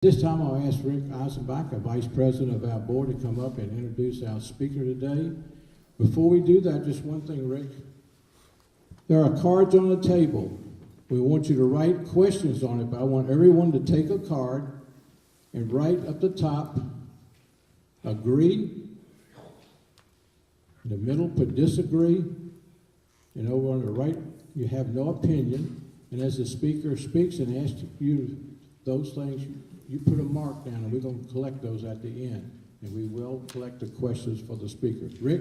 This time I'll ask Rick Eisenbach, Vice President of our board, to come up and introduce our speaker today. Before we do that, just one thing, Rick. There are cards on the table. We want you to write questions on it, but I want everyone to take a card and write up the top, agree. In the middle, put disagree. And over on the right, you have no opinion. And as the speaker speaks and asks you those things, you put a mark down, and we're going to collect those at the end. And we will collect the questions for the speaker. Rick?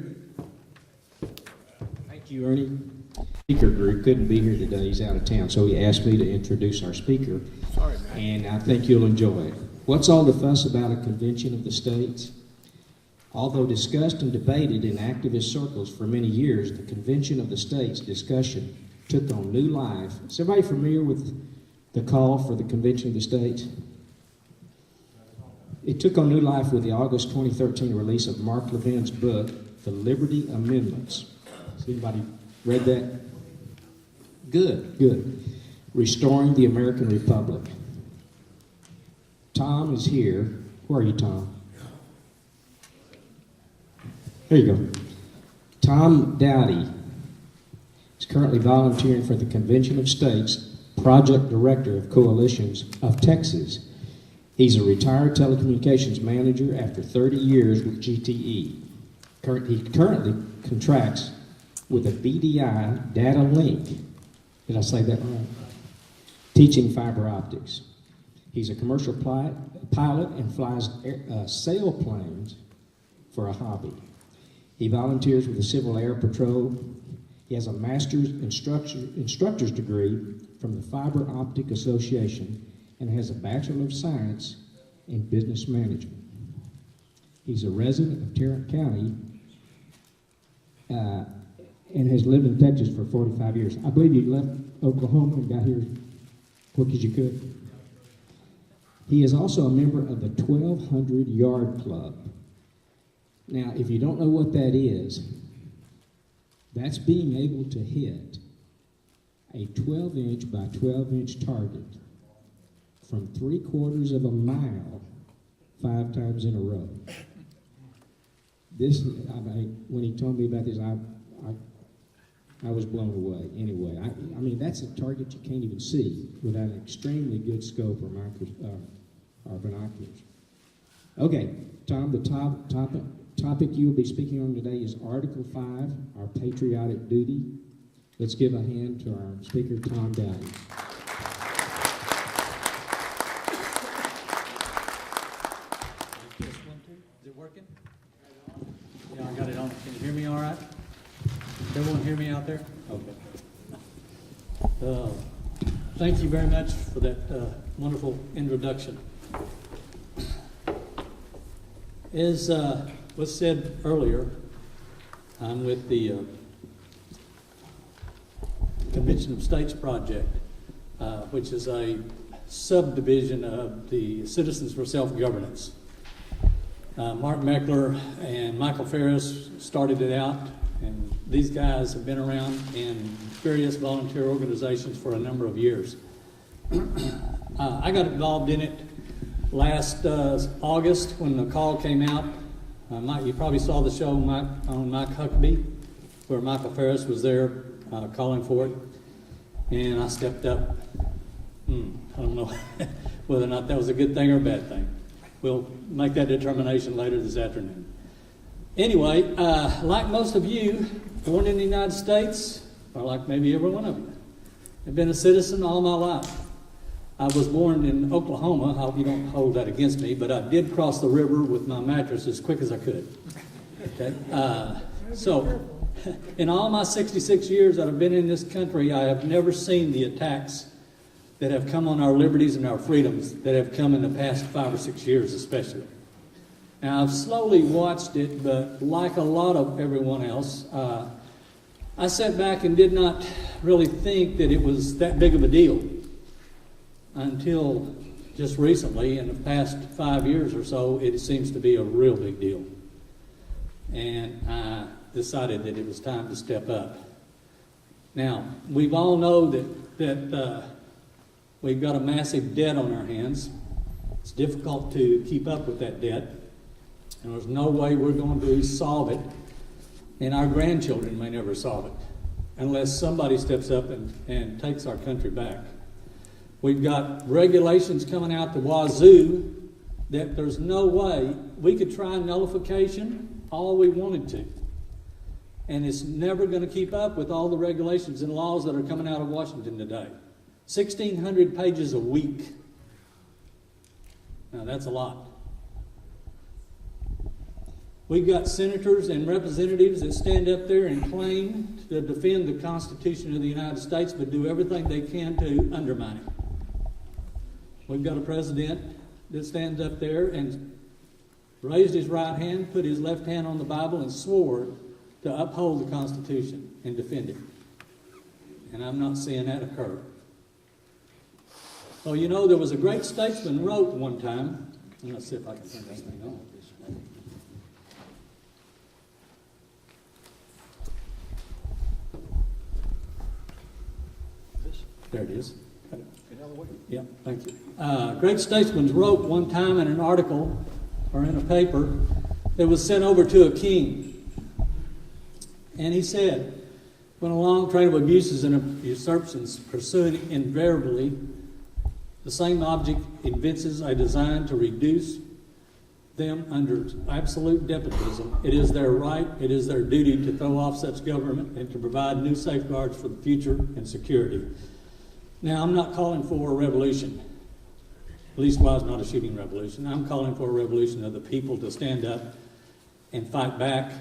Thank you, Ernie. Speaker group couldn't be here today. He's out of town, so he asked me to introduce our speaker. Sorry, man. And I think you'll enjoy it. What's all the fuss about a convention of the states? Although discussed and debated in activist circles for many years, the Convention of the States discussion took on new life. Is everybody familiar with the call for the Convention of the States? It took on new life with the August 2013 release of Mark Levin's book, The Liberty Amendments. Has anybody read that? Good. Restoring the American Republic. Tom is here. Where are you, Tom? There you go. Tom Dowdy is currently volunteering for the Convention of States, Project Director of Coalitions of Texas. He's a retired telecommunications manager after 30 years with GTE. He currently contracts with a BDI Data Link. Did I say that right? Teaching fiber optics. He's a commercial pilot and flies sailplanes for a hobby. He volunteers with the Civil Air Patrol. He has a master's instructor's degree from the Fiber Optic Association and has a Bachelor of Science in Business Management. He's a resident of Tarrant County and has lived in Texas for 45 years. I believe you left Oklahoma and got here as quick as you could. He is also a member of the 1200 Yard Club. Now, if you don't know what that is, that's being able to hit a 12-inch by 12-inch target from 3/4 of a mile 5 times in a row. When he told me about this, I was blown away. Anyway, I mean, that's a target you can't even see without an extremely good scope or binoculars. Okay, Tom, the topic you will be speaking on today is Article 5, our patriotic duty. Let's give a hand to our speaker, Tom Dowdy. Is it working? Yeah, I got it on. Can you hear me all right? Everyone hear me out there? Okay. Thank you very much for that wonderful introduction. As was said earlier, I'm with the Convention of States Project, which is a subdivision of the Citizens for Self-Governance. Mark Meckler and Michael Ferris started it out, and these guys have been around in various volunteer organizations for a number of years. I got involved in it last August when the call came out. You probably saw the show on Mike Huckabee, where Michael Ferris was there calling for it, and I stepped up. I don't know whether or not that was a good thing or a bad thing. We'll make that determination later this afternoon. Anyway, like most of you, born in the United States, or like maybe every one of you, I've been a citizen all my life. I was born in Oklahoma. I hope you don't hold that against me, but I did cross the river with my mattress as quick as I could. Okay. So, in all my 66 years that I've been in this country, I have never seen the attacks that have come on our liberties and our freedoms that have come in the past 5 or 6 years especially. Now, I've slowly watched it, but like a lot of everyone else, I sat back and did not really think that it was that big of a deal until just recently, in the past 5 years or so, it seems to be a real big deal. And I decided that it was time to step up. Now, we all know that we've got a massive debt on our hands, It's difficult to keep up with that debt, and there's no way we're going to solve it, and our grandchildren may never solve it, unless somebody steps up and takes our country back. We've got regulations coming out the wazoo that there's no way we could try nullification all we wanted to. And it's never going to keep up with all the regulations and laws that are coming out of Washington today. 1,600 pages a week. Now that's a lot. We've got senators and representatives that stand up there and claim to defend the Constitution of the United States, but do everything they can to undermine it. We've got a president that stands up there and raised his right hand, put his left hand on the Bible, and swore to uphold the Constitution and defend it. And I'm not seeing that occur. Oh, you know, there was a great statesman wrote one time. Let's see if I can turn this thing on. There it is. Yeah, thank you. Great statesman wrote one time in an article or in a paper that was sent over to a king. And he said, when a long train of abuses and usurpations pursuing invariably the same object evinces a design to reduce them under absolute despotism, it is their right, it is their duty to throw off such government and to provide new safeguards for the future and security. Now, I'm not calling for a revolution. Leastwise, not a shooting revolution. I'm calling for a revolution of the people to stand up and fight back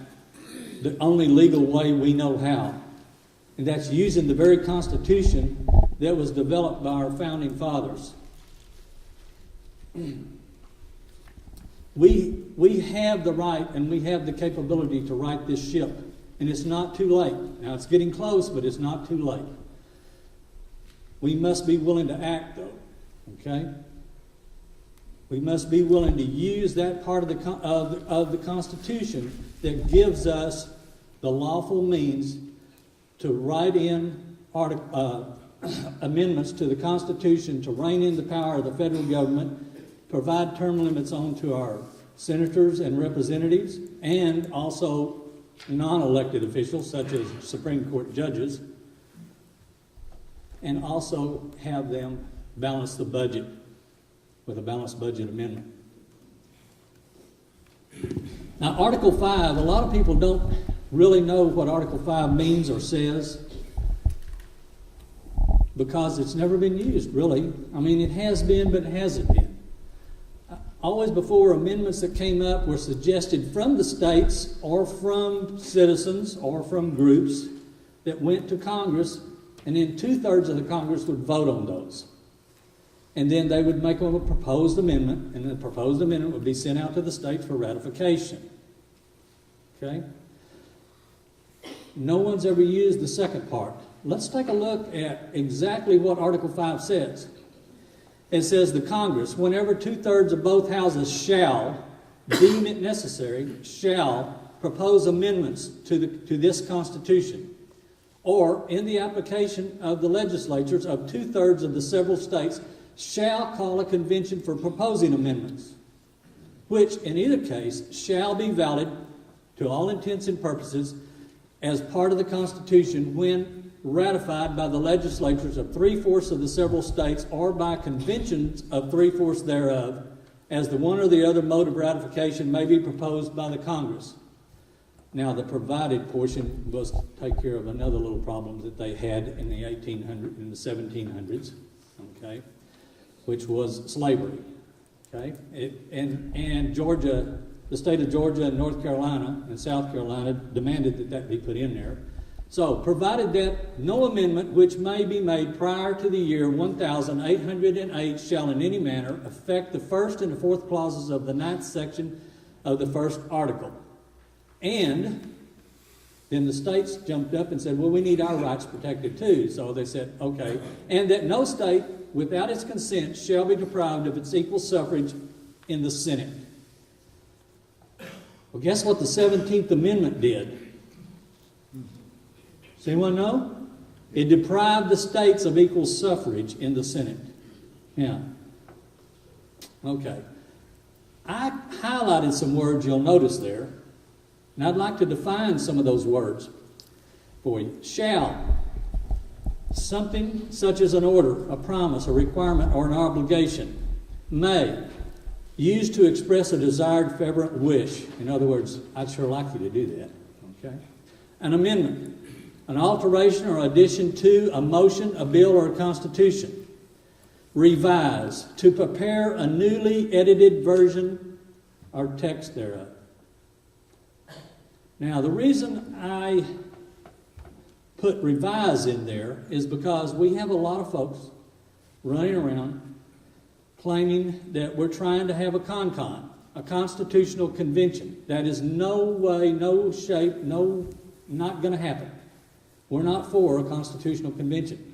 the only legal way we know how. And that's using the very Constitution that was developed by our founding fathers. We have the right and we have the capability to right this ship. And it's not too late. Now, it's getting close, but it's not too late. We must be willing to act, though, okay? We must be willing to use that part of the Constitution that gives us the lawful means to write in amendments to the Constitution to rein in the power of the federal government, provide term limits on to our senators and representatives, and also non-elected officials such as Supreme Court judges, and also have them balance the budget with a balanced budget amendment. Now, Article 5, a lot of people don't really know what Article 5 means or says because it's never been used, really. I mean, it has been, but it hasn't been. Always before, amendments that came up were suggested from the states or from citizens or from groups that went to Congress, and then 2/3 of the Congress would vote on those. And then they would make a proposed amendment, and the proposed amendment would be sent out to the states for ratification. Okay? No one's ever used the second part. Let's take a look at exactly what Article 5 says. It says the Congress, whenever 2/3 of both houses shall deem it necessary, shall propose amendments to this Constitution, or in the application of the legislatures of 2/3 of the several states, shall call a convention for proposing amendments, which in either case shall be valid to all intents and purposes as part of the Constitution when ratified by the legislatures of 3/4 of the several states or by conventions of 3/4 thereof, as the one or the other mode of ratification may be proposed by the Congress. Now, the provided portion was to take care of another little problem that they had in the 1800s and the 1700s, okay, which was slavery, okay? And Georgia, the state of Georgia and North Carolina and South Carolina demanded that that be put in there. So, provided that no amendment which may be made prior to the year 1808 shall in any manner affect the first and the fourth clauses of the 9th section of the first article. And then the states jumped up and said, well, we need our rights protected too. So they said, okay. And that no state, without its consent, shall be deprived of its equal suffrage in the Senate. Well, guess what the 17th Amendment did? Does anyone know? It deprived the states of equal suffrage in the Senate. Yeah. Okay. I highlighted some words you'll notice there, and I'd like to define some of those words for you. Shall, something such as an order, a promise, a requirement, or an obligation. May, used to express a desired fervent wish. In other words, I'd sure like you to do that. Okay. An amendment, an alteration or addition to a motion, a bill, or a constitution. Revise, to prepare a newly edited version or text thereof. Now, the reason I put revise in there is because we have a lot of folks running around claiming that we're trying to have a con-con, a constitutional convention. That is no way, no shape, not going to happen. We're not for a constitutional convention.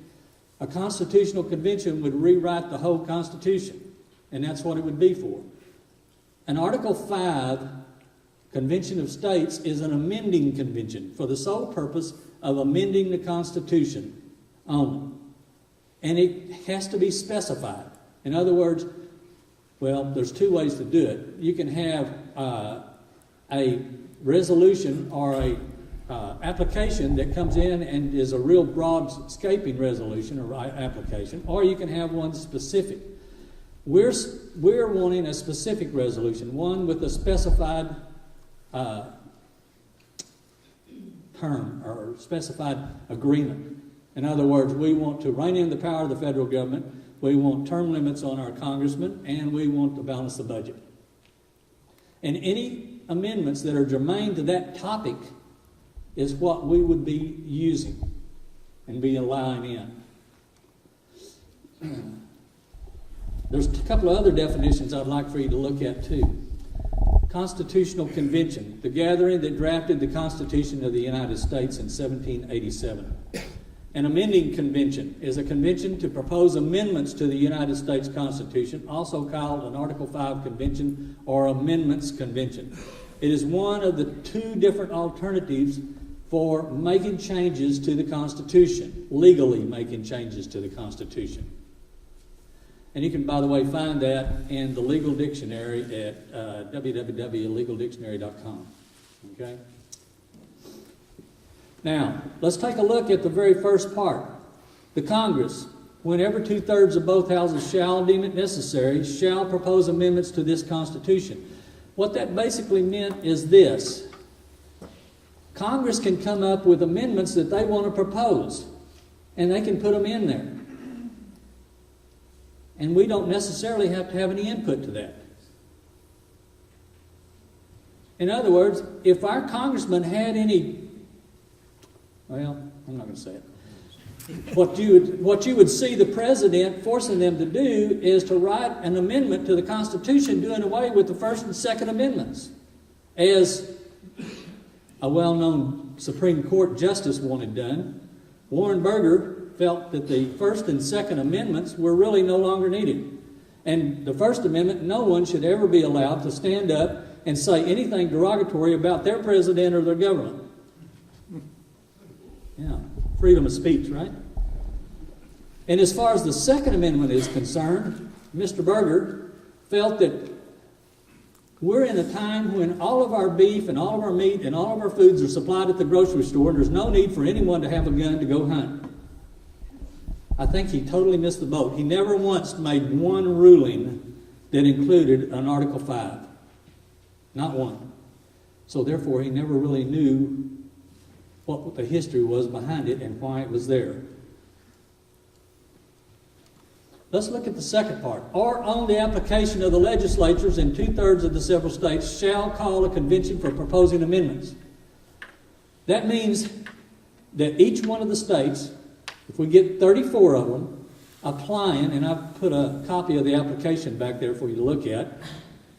A constitutional convention would rewrite the whole Constitution, and that's what it would be for. An Article 5 Convention of States is an amending convention for the sole purpose of amending the Constitution only. And it has to be specified. In other words, well, there's two ways to do it. You can have a resolution or a application that comes in and is a real broad-scaping resolution or application, or you can have one specific. We're wanting a specific resolution, one with a specified term or specified agreement. In other words, we want to rein in the power of the federal government, we want term limits on our congressmen, and we want to balance the budget. And any amendments that are germane to that topic is what we would be using and be allowing in. There's a couple of other definitions I'd like for you to look at too. Constitutional Convention, the gathering that drafted the Constitution of the United States in 1787. An amending convention is a convention to propose amendments to the United States Constitution, also called an Article 5 Convention or Amendments Convention. It is one of the two different alternatives for making changes to the Constitution, legally making changes to the Constitution. And you can, by the way, find that in the Legal Dictionary at www.legaldictionary.com. Okay? Now, let's take a look at the very first part. The Congress, whenever 2/3 of both houses shall deem it necessary, shall propose amendments to this Constitution. What that basically meant is this. Congress can come up with amendments that they want to propose, and they can put them in there. And we don't necessarily have to have any input to that. In other words, if our congressman had any, well, I'm not going to say it. What you would see the president forcing them to do is to write an amendment to the Constitution doing away with the First and Second Amendments, as a well-known Supreme Court justice wanted done. Warren Burger felt that the First and Second Amendments were really no longer needed. And the First Amendment, no one should ever be allowed to stand up and say anything derogatory about their president or their government. Yeah, freedom of speech, right? And as far as the Second Amendment is concerned, Mr. Burger felt that we're in a time when all of our beef and all of our meat and all of our foods are supplied at the grocery store, and there's no need for anyone to have a gun to go hunt. I think he totally missed the boat. He never once made one ruling that included an Article 5. Not one. So therefore, he never really knew what the history was behind it and why it was there. Let's look at the second part. Or on the application of the legislatures in 2/3 of the several states shall call a convention for proposing amendments. That means that each one of the states, if we get 34 of them applying, and I've put a copy of the application back there for you to look at,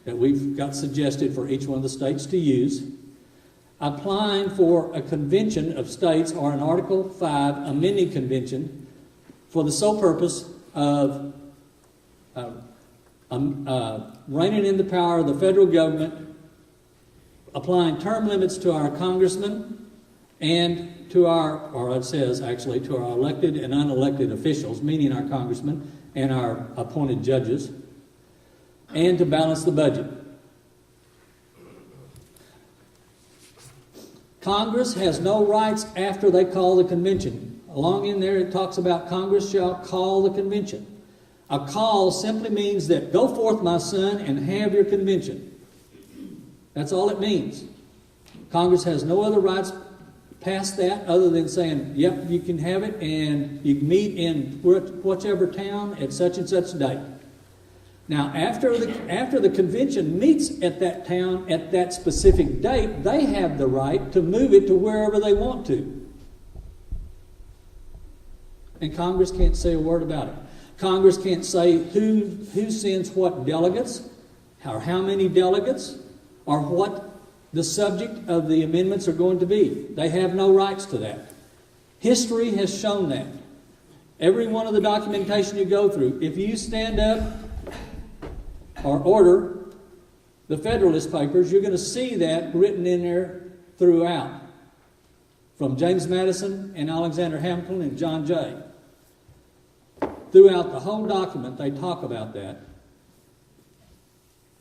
that we've got suggested for each one of the states to use, applying for a convention of states or an Article 5 amending convention for the sole purpose of reining in the power of the federal government, applying term limits to our congressmen and to our, or it says actually, to our elected and unelected officials, meaning our congressmen and our appointed judges, and to balance the budget. Congress has no rights after they call the convention. Along in there it talks about Congress shall call the convention. A call simply means that go forth, my son, and have your convention. That's all it means. Congress has no other rights past that other than saying, yep, you can have it, and you can meet in whichever town at such and such date. Now, after the convention meets at that town at that specific date, they have the right to move it to wherever they want to. And Congress can't say a word about it. Congress can't say who sends what delegates, or how many delegates, or what the subject of the amendments are going to be. They have no rights to that. History has shown that. Every one of the documentation you go through, if you stand up or order the Federalist Papers, you're going to see that written in there throughout. From James Madison and Alexander Hamilton and John Jay. Throughout the whole document, they talk about that.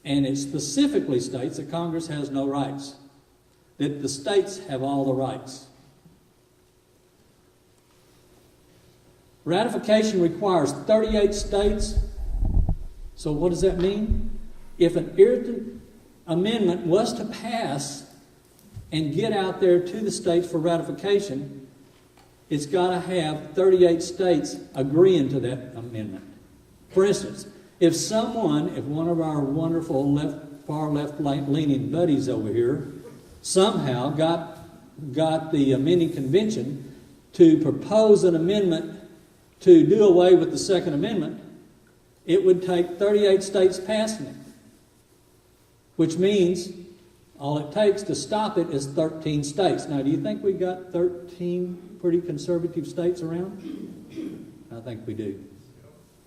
And it specifically states that Congress has no rights. That the states have all the rights. Ratification requires 38 states. So what does that mean? If an irritant amendment was to pass and get out there to the states for ratification, it's got to have 38 states agreeing to that amendment. For instance, if one of our wonderful far left-leaning buddies over here somehow got the amending convention to propose an amendment to do away with the Second Amendment, it would take 38 states passing it, which means all it takes to stop it is 13 states. Now, do you think we got 13 pretty conservative states around? I think we do.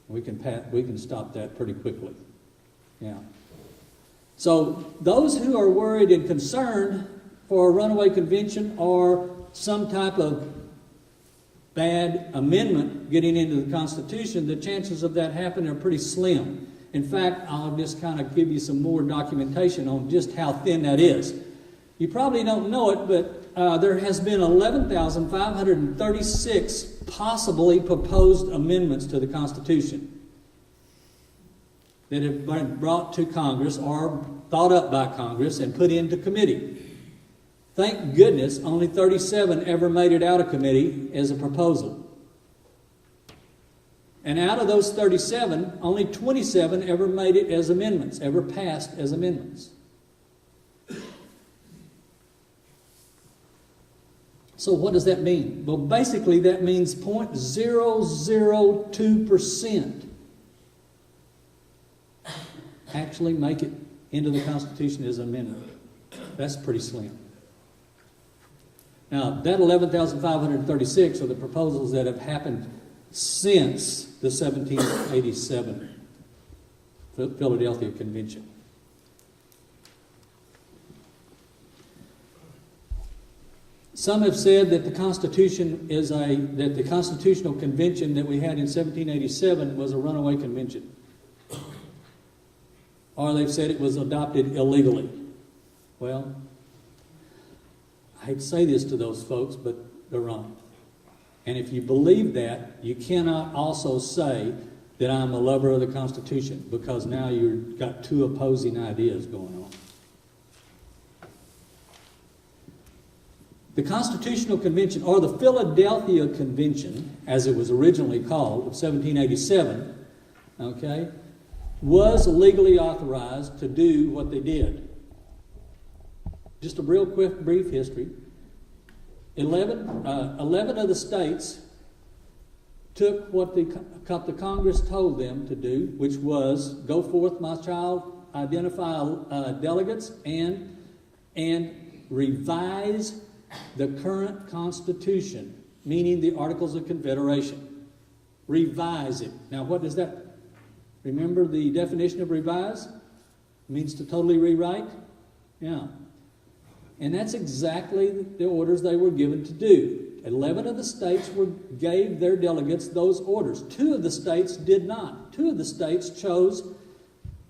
We can stop that pretty quickly. Yeah. So those who are worried and concerned for a runaway convention or some type of bad amendment getting into the Constitution, the chances of that happening are pretty slim. In fact, I'll just kind of give you some more documentation on just how thin that is. You probably don't know it, but there has been 11,536 possibly proposed amendments to the Constitution that have been brought to Congress or thought up by Congress and put into committee. Thank goodness only 37 ever made it out of committee as a proposal. And out of those 37, only 27 ever made it as amendments, ever passed as amendments. So what does that mean? Well, basically that means 0.002% actually make it into the Constitution as an amendment. That's pretty slim. Now, that 11,536 are the proposals that have happened since the 1787 Philadelphia Convention. Some have said that the Constitutional Convention that we had in 1787 was a runaway convention. Or they've said it was adopted illegally. Well, I hate to say this to those folks, but they're wrong. And if you believe that, you cannot also say that I'm a lover of the Constitution, because now you've got two opposing ideas going on. The Constitutional Convention, or the Philadelphia Convention, as it was originally called, of 1787, was legally authorized to do what they did. Just a real quick, brief history. 11 of the states took what the Congress told them to do, which was, go forth, my child, identify delegates, and revise the current Constitution, meaning the Articles of Confederation. Revise it. Now, what does that? Remember the definition of revise? It means to totally rewrite? Yeah. And that's exactly the orders they were given to do. 11 of the states gave their delegates those orders. 2 of the states did not. 2 of the states chose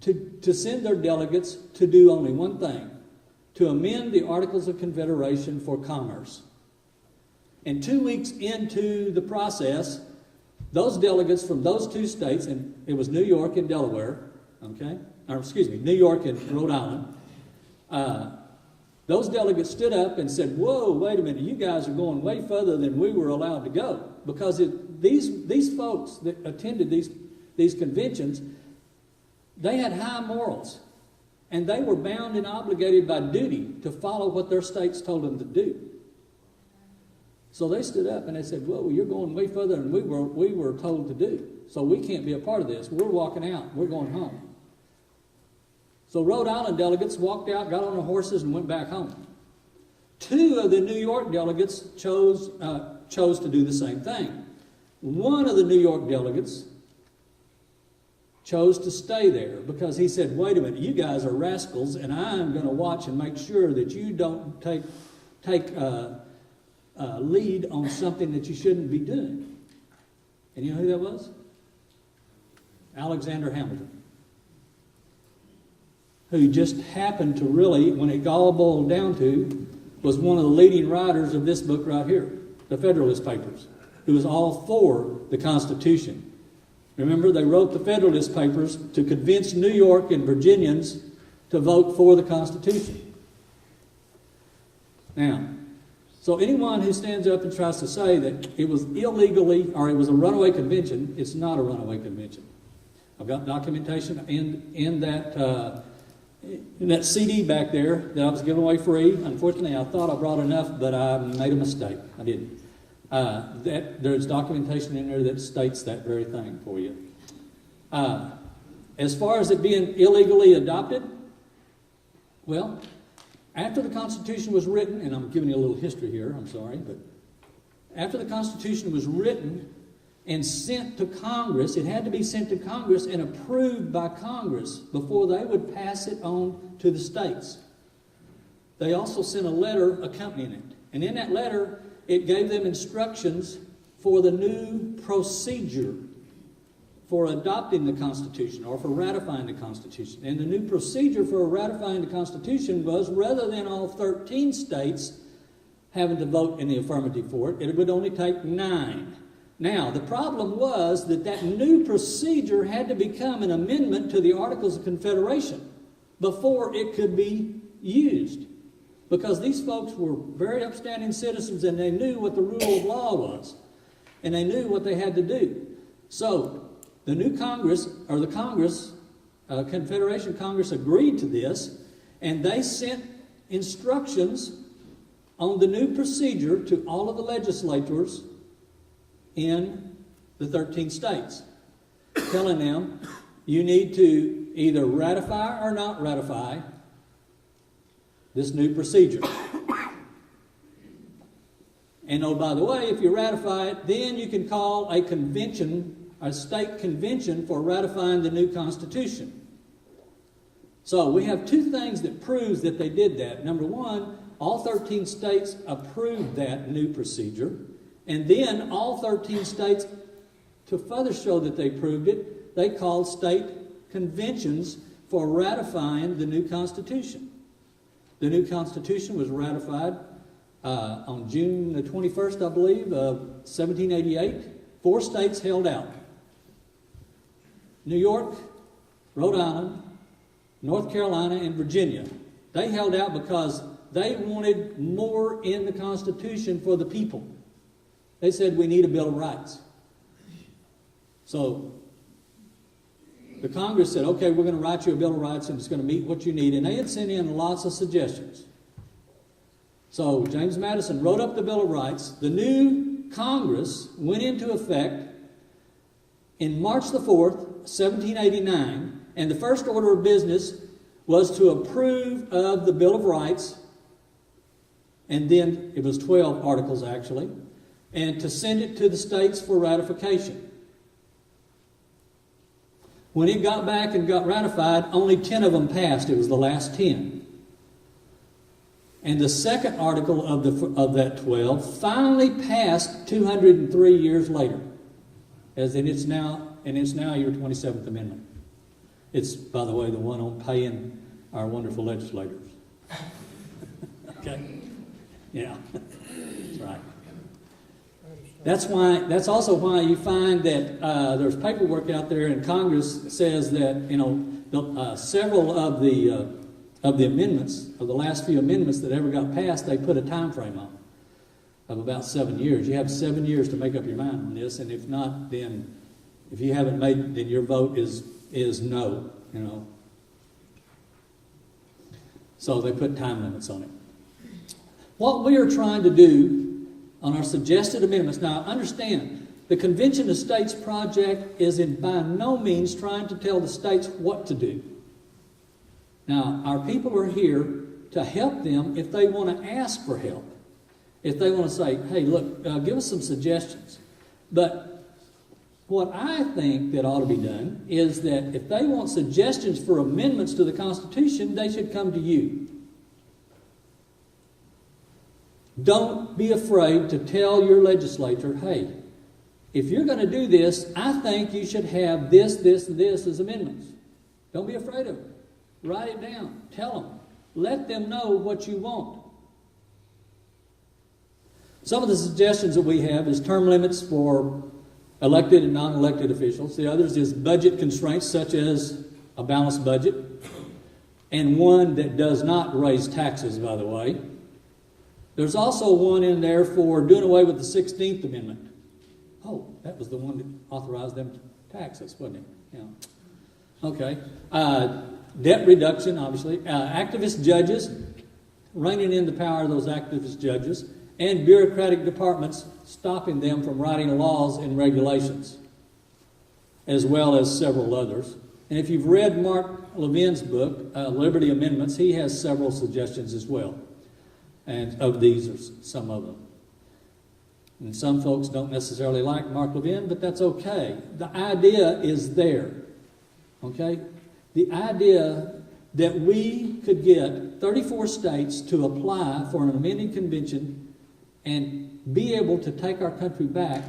to send their delegates to do only one thing, to amend the Articles of Confederation for commerce. And 2 weeks into the process, those delegates from those two states, and it was New York and Delaware, okay, or excuse me, New York and Rhode Island, those delegates stood up and said, whoa, wait a minute, you guys are going way further than we were allowed to go. Because these folks that attended these conventions, they had high morals. And they were bound and obligated by duty to follow what their states told them to do. So they stood up and they said, whoa, you're going way further than we were told to do. So we can't be a part of this. We're walking out. We're going home. So Rhode Island delegates walked out, got on their horses, and went back home. 2 of the New York delegates chose to do the same thing. One of the New York delegates chose to stay there because he said, wait a minute, you guys are rascals, and I'm going to watch and make sure that you don't take lead on something that you shouldn't be doing. And you know who that was? Alexander Hamilton, who just happened to really, when it all boiled down to, was one of the leading writers of this book right here, the Federalist Papers, who was all for the Constitution. Remember, they wrote the Federalist Papers to convince New York and Virginians to vote for the Constitution. Now, so anyone who stands up and tries to say that it was illegally, or it was a runaway convention, it's not a runaway convention. I've got documentation in that CD back there that I was giving away free. Unfortunately, I thought I brought enough, but I made a mistake. I didn't. There's documentation in there that states that very thing for you. As far as it being illegally adopted, well, after the Constitution was written, and I'm giving you a little history here, I'm sorry, but after the Constitution was written and sent to Congress, it had to be sent to Congress and approved by Congress before they would pass it on to the states. They also sent a letter accompanying it. And in that letter, it gave them instructions for the new procedure for adopting the Constitution or for ratifying the Constitution. And the new procedure for ratifying the Constitution was, rather than all 13 states having to vote in the affirmative for it, it would only take 9. Now, the problem was that new procedure had to become an amendment to the Articles of Confederation before it could be used. Because these folks were very upstanding citizens and they knew what the rule of law was. And they knew what they had to do. So, the new Congress, or the Congress, Confederation Congress agreed to this, and they sent instructions on the new procedure to all of the legislators in the 13 states, telling them you need to either ratify or not ratify this new procedure. And oh, by the way, if you ratify it, then you can call a convention, a state convention for ratifying the new Constitution. So we have 2 things that proves that they did that. Number 1, all 13 states approved that new procedure. And then all 13 states, to further show that they proved it, they called state conventions for ratifying the new Constitution. The new Constitution was ratified on June the 21st, I believe, of 1788. 4 states held out. New York, Rhode Island, North Carolina, and Virginia. They held out because they wanted more in the Constitution for the people. They said, we need a Bill of Rights. So the Congress said, okay, we're going to write you a Bill of Rights and it's going to meet what you need. And they had sent in lots of suggestions. So James Madison wrote up the Bill of Rights. The new Congress went into effect in March the 4th, 1789. And the first order of business was to approve of the Bill of Rights. And then it was 12 articles actually. And to send it to the states for ratification. When it got back and got ratified, only 10 of them passed. It was the last 10. And the second article of that 12 finally passed 203 years later, as in it's now your 27th Amendment. It's, by the way, the one on paying our wonderful legislators. Okay? Yeah, that's right. That's also why you find that there's paperwork out there in Congress that says that, several of the amendments, of the last few amendments that ever got passed, they put a time frame on of about 7 years. You have 7 years to make up your mind on this, and if not, then if you haven't made, then your vote is no, So they put time limits on it. What we are trying to do on our suggested amendments, now understand, the Convention of States project is by no means trying to tell the states what to do. Now, our people are here to help them if they want to ask for help. If they want to say, hey, look, give us some suggestions. But what I think that ought to be done is that if they want suggestions for amendments to the Constitution, they should come to you. Don't be afraid to tell your legislature, hey, if you're going to do this, I think you should have this, this, and this as amendments. Don't be afraid of it. Write it down. Tell them. Let them know what you want. Some of the suggestions that we have is term limits for elected and non-elected officials. The others is budget constraints, such as a balanced budget, and one that does not raise taxes, by the way. There's also one in there for doing away with the 16th Amendment. Oh, that was the one that authorized them to tax us, wasn't it? Yeah. Okay. Debt reduction, obviously. Activist judges, reining in the power of those activist judges, and bureaucratic departments, stopping them from writing laws and regulations, as well as several others. And if you've read Mark Levin's book, Liberty Amendments, he has several suggestions as well. And of these are some of them. And some folks don't necessarily like Mark Levin, but that's okay. The idea is there. Okay? The idea that we could get 34 states to apply for an amending convention and be able to take our country back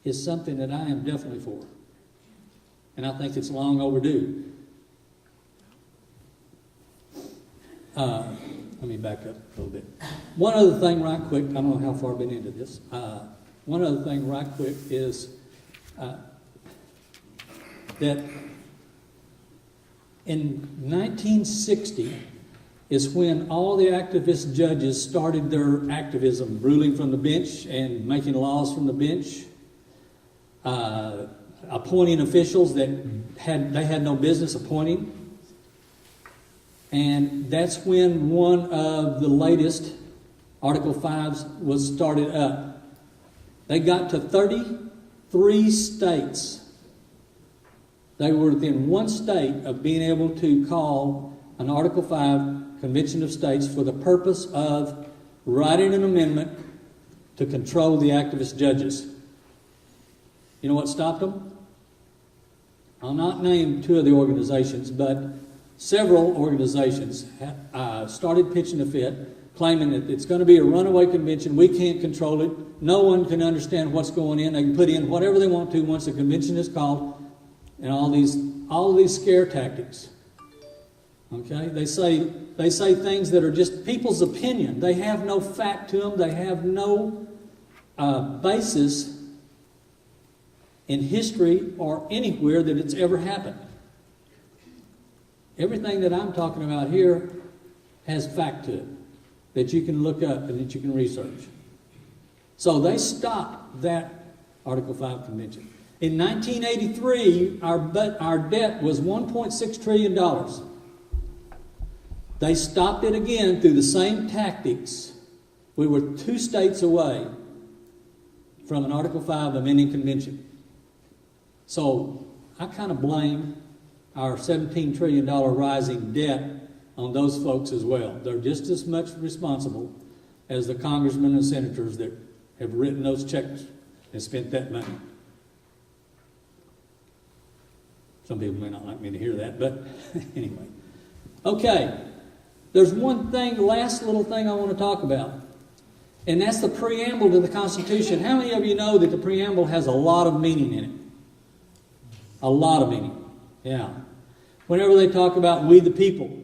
is something that I am definitely for. And I think it's long overdue. Let me back up a little bit. One other thing right quick, I don't know how far I've been into this. One other thing right quick is that in 1960 is when all the activist judges started their activism, ruling from the bench and making laws from the bench, appointing officials that they had no business appointing. And that's when one of the latest Article 5s was started up. They got to 33 states. They were within one state of being able to call an Article 5 Convention of States for the purpose of writing an amendment to control the activist judges. You know what stopped them? I'll not name two of the organizations, but several organizations started pitching a fit, claiming that it's going to be a runaway convention. We can't control it. No one can understand what's going in. They can put in whatever they want to once the convention is called, and all these scare tactics. Okay, they say things that are just people's opinion. They have no fact to them. They have no basis in history or anywhere that it's ever happened. Everything that I'm talking about here has fact to it that you can look up and that you can research. So they stopped that Article 5 convention. In 1983, our debt was $1.6 trillion. They stopped it again through the same tactics. We were 2 states away from an Article 5 amending convention. So I kind of blame our $17 trillion rising debt on those folks as well. They're just as much responsible as the congressmen and senators that have written those checks and spent that money. Some people may not like me to hear that, but anyway. Okay, there's one thing, last little thing I want to talk about, and that's the preamble to the Constitution. How many of you know that the preamble has a lot of meaning in it? A lot of meaning. Yeah. Whenever they talk about we the people.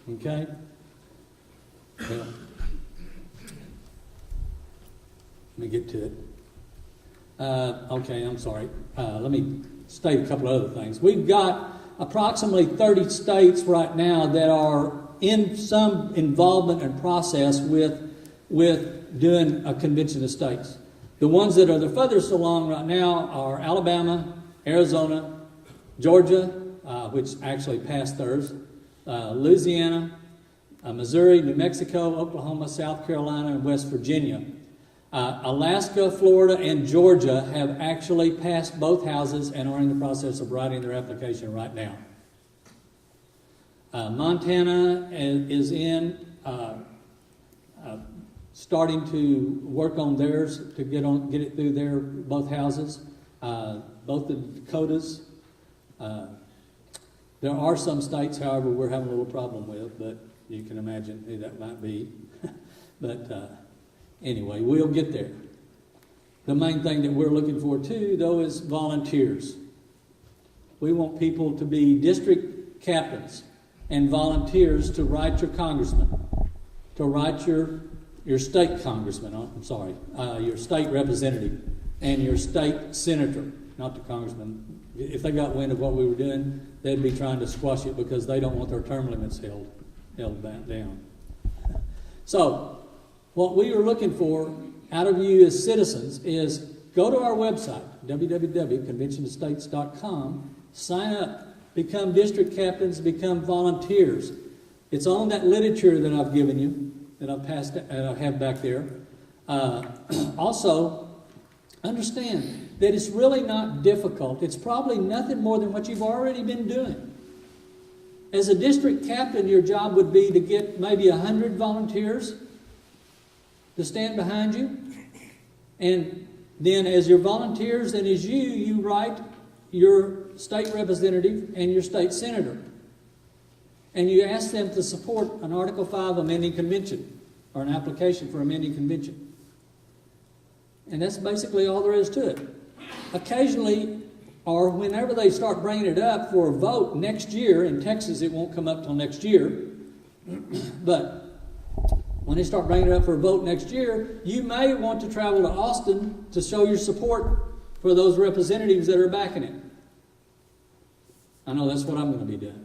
Okay? Well, let me get to it. Okay, I'm sorry. Let me state a couple of other things. We've got approximately 30 states right now that are in some involvement and process with doing a convention of states. The ones that are the furthest along right now are Alabama, Arizona, Georgia, which actually passed theirs, Louisiana, Missouri, New Mexico, Oklahoma, South Carolina, and West Virginia. Alaska, Florida, and Georgia have actually passed both houses and are in the process of writing their application right now. Montana is starting to work on theirs to get it through their both houses. Both the Dakotas. There are some states, however, we're having a little problem with, but you can imagine who that might be. But anyway, we'll get there. The main thing that we're looking for, too, though, is volunteers. We want people to be district captains and volunteers to write your congressman, to write your state congressman, your state representative, and your state senator, not the congressman. If they got wind of what we were doing, they'd be trying to squash it because they don't want their term limits held down. So, what we are looking for out of you as citizens is go to our website, www.conventionofstates.com, sign up, become district captains, become volunteers. It's on that literature that I've given you, that I've passed, I have back there. Also, understand that it's really not difficult. It's probably nothing more than what you've already been doing. As a district captain, your job would be to get maybe 100 volunteers to stand behind you. And then as your volunteers and as you write your state representative and your state senator. And you ask them to support an Article 5 amending convention or an application for amending convention. And that's basically all there is to it. Occasionally, or whenever they start bringing it up for a vote next year, in Texas it won't come up till next year, but when they start bringing it up for a vote next year, you may want to travel to Austin to show your support for those representatives that are backing it. I know that's what I'm going to be doing.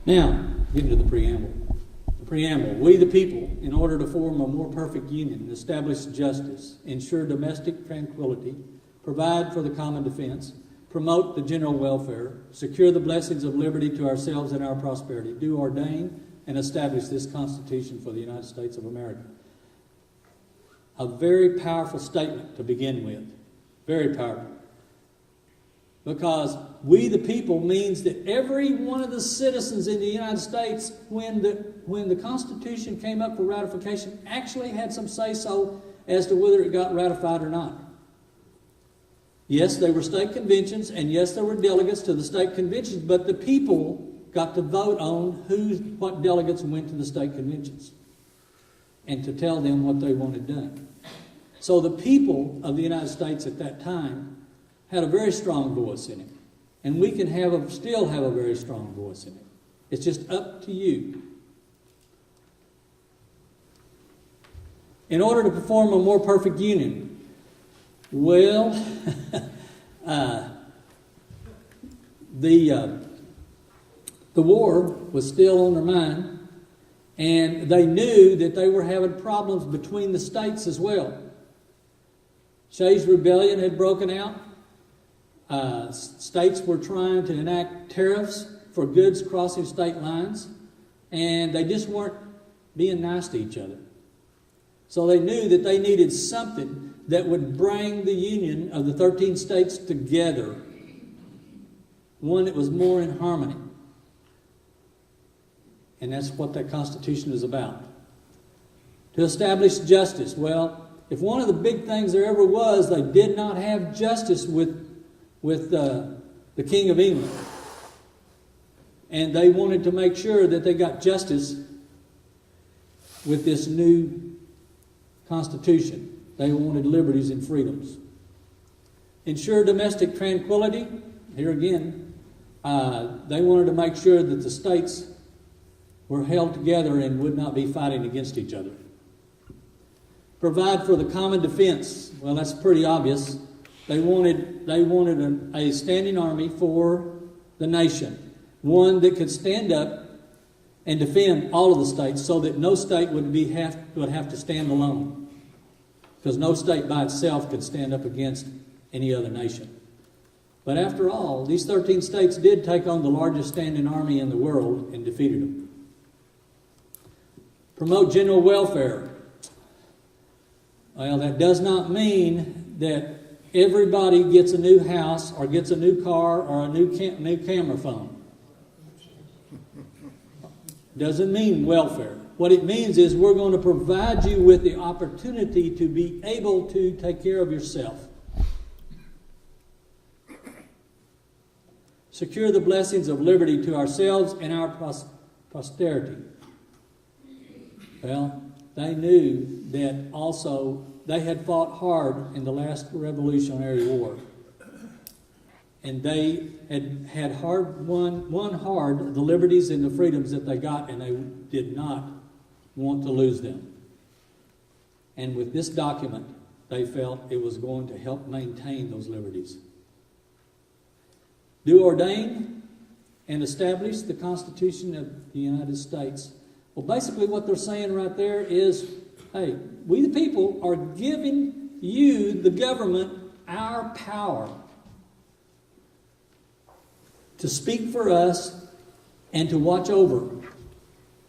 Now, getting to the preamble. The preamble. We the people, in order to form a more perfect union, establish justice, ensure domestic tranquility, provide for the common defense, promote the general welfare, secure the blessings of liberty to ourselves and our prosperity, do ordain and establish this Constitution for the United States of America. A very powerful statement to begin with. Very powerful. Because we the people means that every one of the citizens in the United States, when the Constitution came up for ratification, actually had some say-so as to whether it got ratified or not. Yes, there were state conventions, and yes, there were delegates to the state conventions, but the people got to vote on what delegates went to the state conventions and to tell them what they wanted done. So the people of the United States at that time had a very strong voice in it. And we can still have a very strong voice in it. It's just up to you. In order to perform a more perfect union, well, the war was still on their mind, and they knew that they were having problems between the states as well. Shays' Rebellion had broken out. States were trying to enact tariffs for goods crossing state lines, and they just weren't being nice to each other. So they knew that they needed something that would bring the union of the 13 states together, one that was more in harmony. And that's what that Constitution is about. To establish justice. Well, if one of the big things there ever was, they did not have justice with the King of England. And they wanted to make sure that they got justice with this new Constitution. They wanted liberties and freedoms. Ensure domestic tranquility. Here again, they wanted to make sure that the states were held together and would not be fighting against each other. Provide for the common defense. Well, that's pretty obvious. They wanted a standing army for the nation, one that could stand up and defend all of the states, so that no state would have to stand alone, because no state by itself could stand up against any other nation. But after all, these 13 states did take on the largest standing army in the world and defeated them. Promote general welfare. Well, that does not mean that everybody gets a new house or gets a new car or a new camera phone. Doesn't mean welfare. What it means is we're going to provide you with the opportunity to be able to take care of yourself. Secure the blessings of liberty to ourselves and our posterity. Well, they knew that also they had fought hard in the last Revolutionary War. And they had won hard the liberties and the freedoms that they got, and they did not want to lose them. And with this document, they felt it was going to help maintain those liberties. Do ordain and establish the Constitution of the United States. Well, basically what they're saying right there is, hey, we the people are giving you, the government, our power to speak for us and to watch over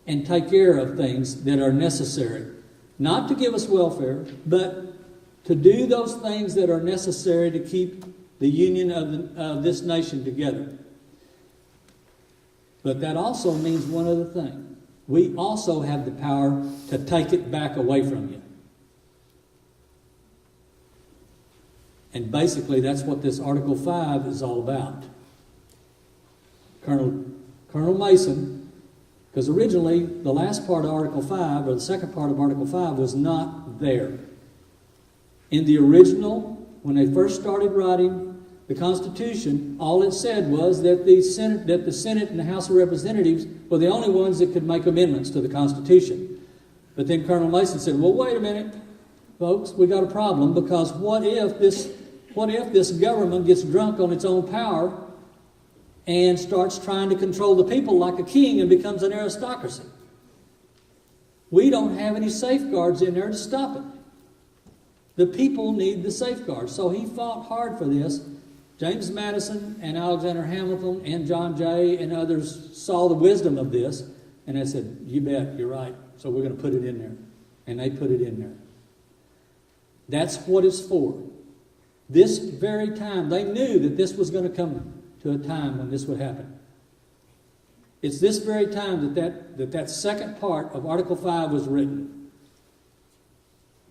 and take care of things that are necessary. Not to give us welfare, but to do those things that are necessary to keep the union of this nation together. But that also means one other thing. We also have the power to take it back away from you. And basically that's what this Article 5 is all about. Colonel Mason, because originally the last part of Article 5, or the second part of Article 5, was not there. In the original, when they first started writing the Constitution, all it said was that the Senate and the House of Representatives were the only ones that could make amendments to the Constitution. But then Colonel Mason said, well, wait a minute, folks, we got a problem, because what if this government gets drunk on its own power and starts trying to control the people like a king and becomes an aristocracy? We don't have any safeguards in there to stop it. The people need the safeguards. So he fought hard for this. James Madison and Alexander Hamilton and John Jay and others saw the wisdom of this, and they said, you bet, you're right, so we're going to put it in there. And they put it in there. That's what it's for. This very time, they knew that this was going to come to a time when this would happen. It's this very time that second part of Article 5 was written.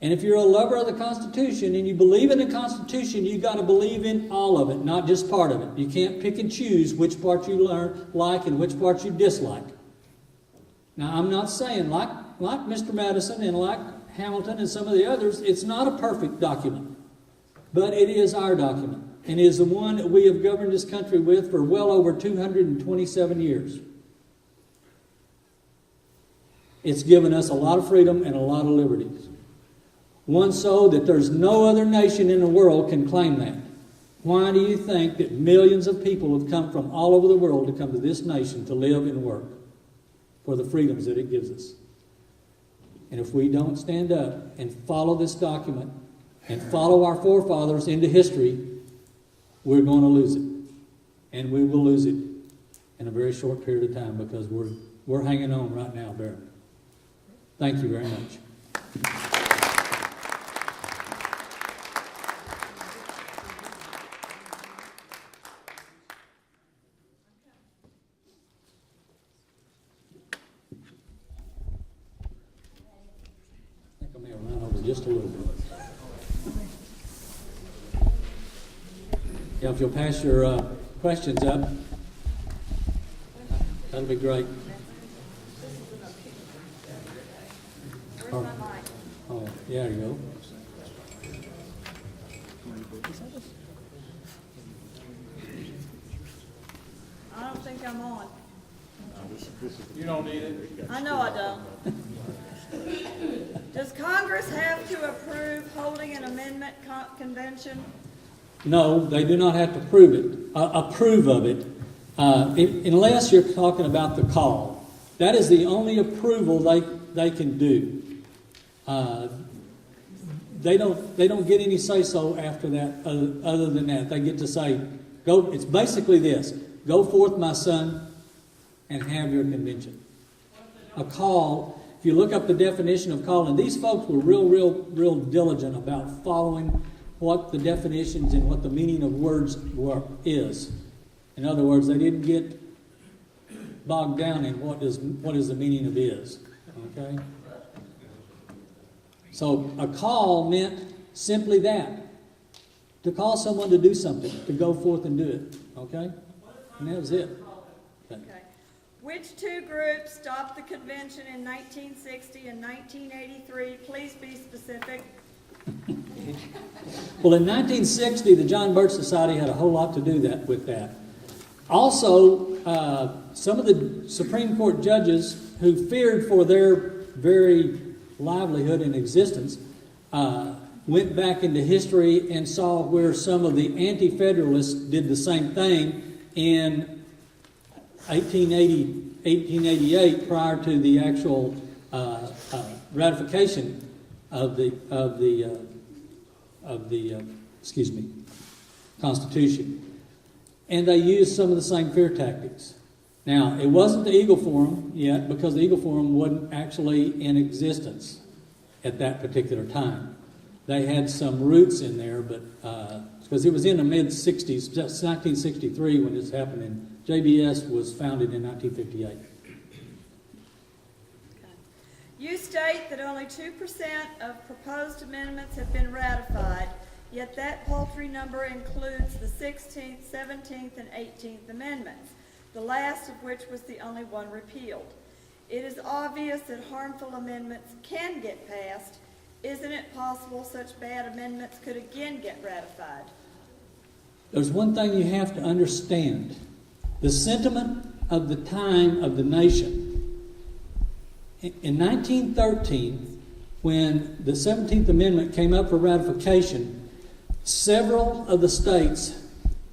And if you're a lover of the Constitution and you believe in the Constitution, you've got to believe in all of it, not just part of it. You can't pick and choose which part you like and which parts you dislike. Now, I'm not saying, like Mr. Madison and like Hamilton and some of the others, it's not a perfect document. But it is our document. And is the one that we have governed this country with for well over 227 years. It's given us a lot of freedom and a lot of liberties. One so that there's no other nation in the world can claim that. Why do you think that millions of people have come from all over the world to come to this nation to live and work for the freedoms that it gives us? And if we don't stand up and follow this document and follow our forefathers into history, we're going to lose it. And we will lose it in a very short period of time, because we're hanging on right now, Baron. Thank you very much. I think I may have run over just a little bit. Yeah, if you'll pass your questions up, that'll be great. There you go. I don't think I'm on. You don't need it. I know I don't. Does Congress have to approve holding an amendment convention? No, they do not have to approve of it, unless you're talking about the call. That is the only approval they can do. They don't get any say-so after that, other than that. They get to say, go. It's basically this: go forth, my son, and have your convention. A call. If you look up the definition of call, and these folks were real diligent about following what the definitions and what the meaning of words is. In other words, they didn't get bogged down in what is the meaning of is. Okay? So a call meant simply that. To call someone to do something, to go forth and do it. Okay? And that was it. Okay. Which two groups stopped the convention in 1960 and 1983? Please be specific. Well, in 1960, the John Birch Society had a whole lot to do with that. Also, some of the Supreme Court judges who feared for their very livelihood and existence went back into history and saw where some of the Anti-Federalists did the same thing in 1888, prior to the actual ratification of the Constitution. And they used some of the same fear tactics. Now, it wasn't the Eagle Forum yet, because the Eagle Forum wasn't actually in existence at that particular time. They had some roots in there, but because it was in the mid-60s, just 1963 when this happened, and JBS was founded in 1958. Okay. You state that only 2% of proposed amendments have been ratified, yet that paltry number includes the 16th, 17th, and 18th Amendments, the last of which was the only one repealed. It is obvious that harmful amendments can get passed. Isn't it possible such bad amendments could again get ratified? There's one thing you have to understand. The sentiment of the time of the nation. In 1913, when the 17th Amendment came up for ratification, several of the states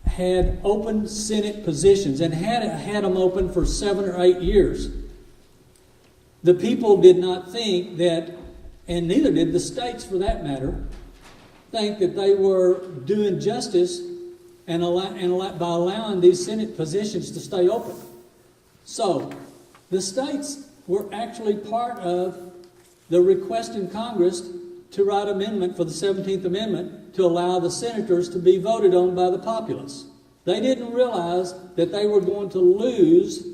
had open Senate positions and had them open for 7 or 8 years. The people did not think that, and neither did the states for that matter, think that they were doing justice by allowing these Senate positions to stay open. So, the states were actually part of the request in Congress to write amendment for the 17th Amendment to allow the senators to be voted on by the populace. They didn't realize that they were going to lose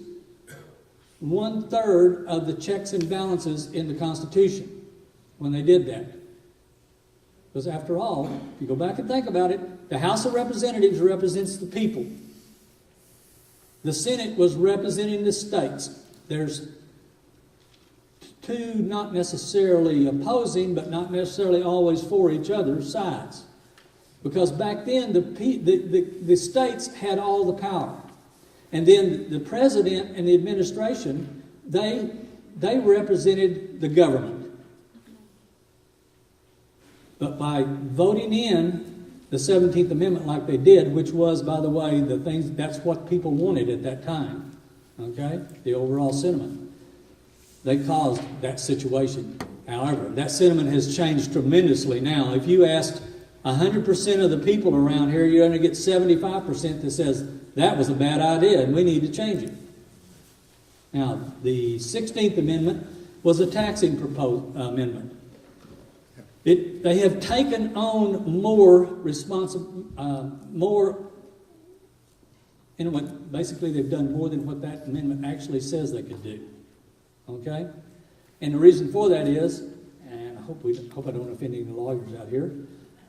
1/3 of the checks and balances in the Constitution when they did that. Because after all, if you go back and think about it, the House of Representatives represents the people. The Senate was representing the states. There's two not necessarily opposing, but not necessarily always for each other's sides. Because back then, the states had all the power. And then the president and the administration, they represented the government. But by voting in the 17th Amendment like they did, which was, by the way, that's what people wanted at that time, okay, the overall sentiment, they caused that situation. However, that sentiment has changed tremendously now. If you asked 100% of the people around here, you're going to get 75% that says that was a bad idea and we need to change it. Now, the 16th Amendment was a taxing amendment. They have taken on basically they've done more than what that amendment actually says they could do. Okay? And the reason for that is, and I hope I don't offend any lawyers out here,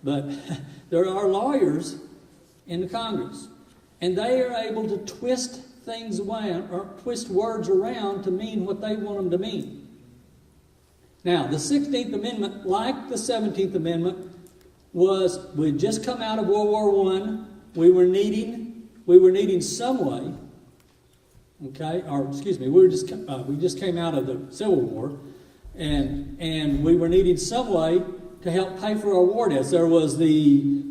but there are lawyers in the Congress, and they are able to twist things around, or twist words around to mean what they want them to mean. Now, the 16th Amendment, like the 17th Amendment, we'd just come out of World War I. We were needing some way, okay, or excuse me, we just came out of the Civil War, and we were needing some way to help pay for our war debts. There was the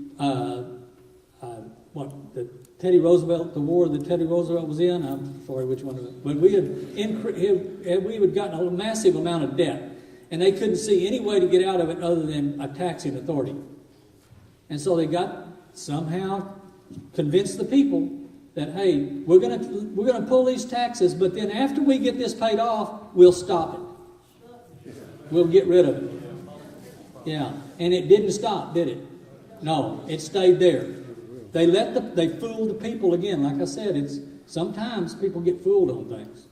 Teddy Roosevelt, the war that Teddy Roosevelt was in. I'm sorry, which one of it? But we had gotten a massive amount of debt, and they couldn't see any way to get out of it other than a taxing authority. And so they somehow convinced the people that, hey, we're gonna pull these taxes, but then after we get this paid off, we'll stop it. We'll get rid of it. Yeah, and it didn't stop, did it? No, it stayed there. They fooled the people again. Like I said, sometimes people get fooled on things.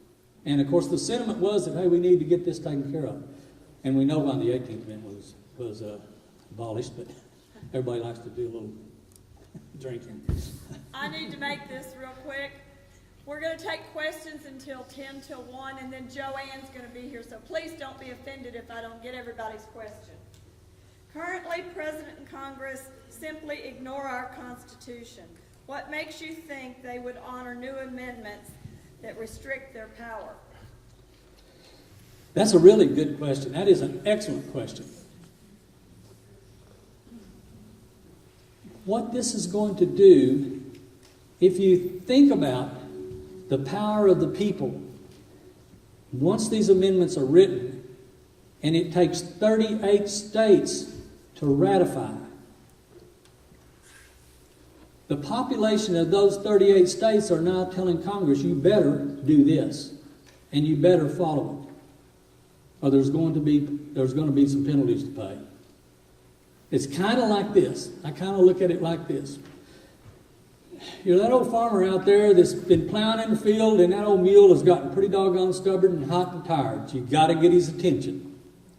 And of course the sentiment was that, hey, we need to get this taken care of. And we know why the 18th Amendment was abolished, but everybody likes to do a little drinking. I need to make this real quick. We're going to take questions until 10 till 1, and then Joanne's going to be here, so please don't be offended if I don't get everybody's question. Currently, President and Congress simply ignore our Constitution. What makes you think they would honor new amendments that restrict their power? That's a really good question. That is an excellent question. What this is going to do, if you think about the power of the people, once these amendments are written, and it takes 38 states to ratify, the population of those 38 states are now telling Congress, you better do this, and you better follow it, or there's going to be some penalties to pay. It's kind of like this. I kind of look at it like this. You're that old farmer out there that's been plowing in the field, and that old mule has gotten pretty doggone stubborn and hot and tired. You've got to get his attention.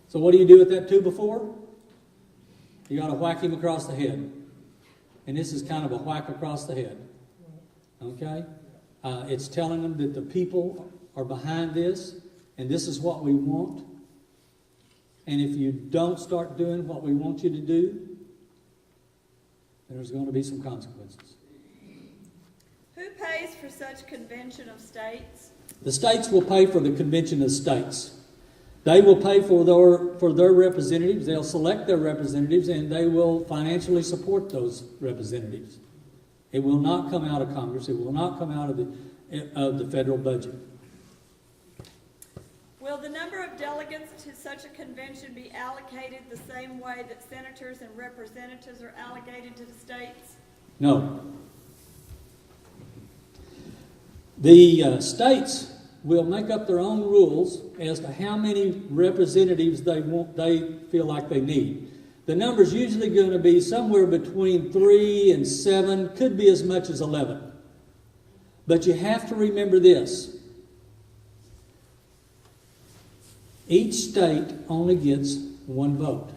So what do you do with that 2x4? You got to whack him across the head. And this is kind of a whack across the head. Okay? It's telling them that the people are behind this, and this is what we want. And if you don't start doing what we want you to do, there's going to be some consequences. Who pays for such convention of states? The states will pay for the convention of states. They will pay for their representatives. They'll select their representatives, and they will financially support those representatives. It will not come out of Congress. It will not come out of the federal budget. Will the number of delegates to such a convention be allocated the same way that senators and representatives are allocated to the states? No. The states will make up their own rules as to how many representatives they feel like they need. The number's usually going to be somewhere between 3 and 7, could be as much as 11. But you have to remember this. Each state only gets one vote.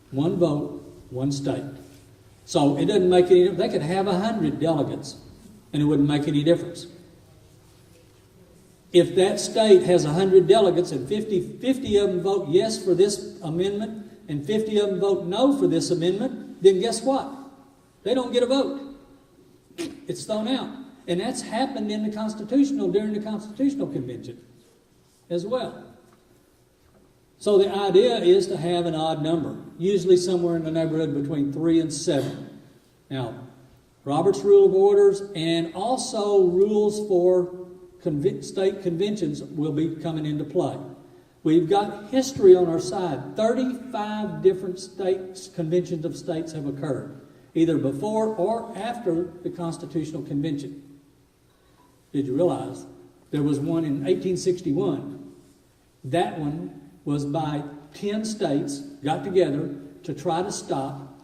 One vote, one state. So it doesn't make any difference. They could have 100 delegates, and it wouldn't make any difference. If that state has 100 delegates and 50 of them vote yes for this amendment and 50 of them vote no for this amendment, then guess what? They don't get a vote. It's thrown out. And that's happened during the Constitutional Convention as well. So the idea is to have an odd number, usually somewhere in the neighborhood between 3 and 7. Now, Robert's Rule of Orders and also rules for state conventions will be coming into play. We've got history on our side. 35 different conventions of states have occurred, either before or after the Constitutional Convention. Did you realize there was one in 1861? That one was by 10 states got together to try to stop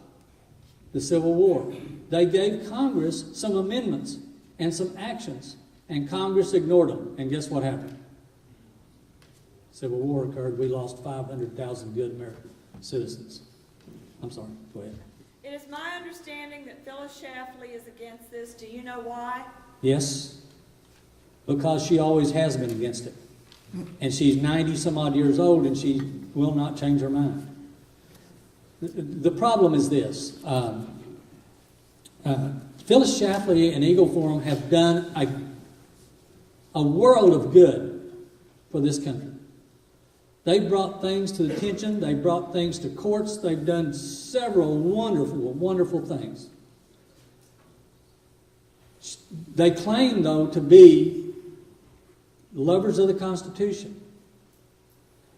the Civil War. They gave Congress some amendments and some actions, and Congress ignored them. And guess what happened? Civil War occurred. We lost 500,000 good American citizens. I'm sorry, go ahead. It is my understanding that Phyllis Schlafly is against this. Do you know why? Yes, because she always has been against it. And she's 90 some odd years old, and she will not change her mind. The problem is this. Phyllis Schlafly and Eagle Forum have done a world of good for this country. They brought things to attention. They brought things to courts. They've done several wonderful, wonderful things. They claim, though, to be lovers of the Constitution.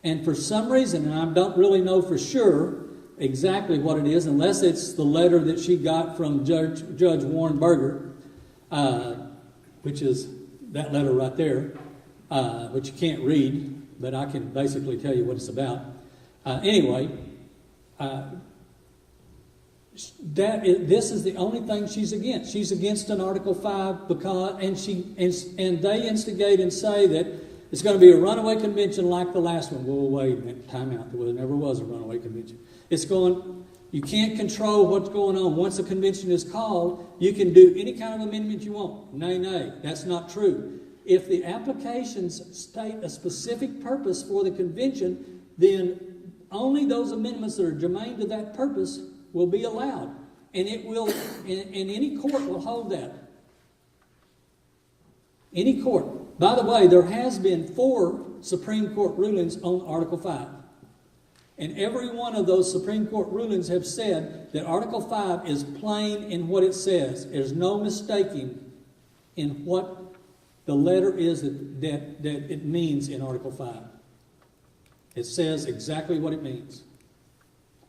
And for some reason, and I don't really know for sure exactly what it is, unless it's the letter that she got from Judge Warren Berger, which is that letter right there, which you can't read, but I can basically tell you what it's about. This is the only thing she's against. She's against an Article 5 because, and they instigate and say that it's going to be a runaway convention like the last one. Well, wait a minute, time out. There never was a runaway convention. You can't control what's going on. Once a convention is called, you can do any kind of amendment you want. Nay, that's not true. If the applications state a specific purpose for the convention, then only those amendments that are germane to that purpose will be allowed. And it will, and any court will hold that. Any court. By the way, there has been 4 Supreme Court rulings on Article 5. And every one of those Supreme Court rulings have said that Article 5 is plain in what it says. There's no mistaking in what the letter is that it means in Article 5. It says exactly what it means.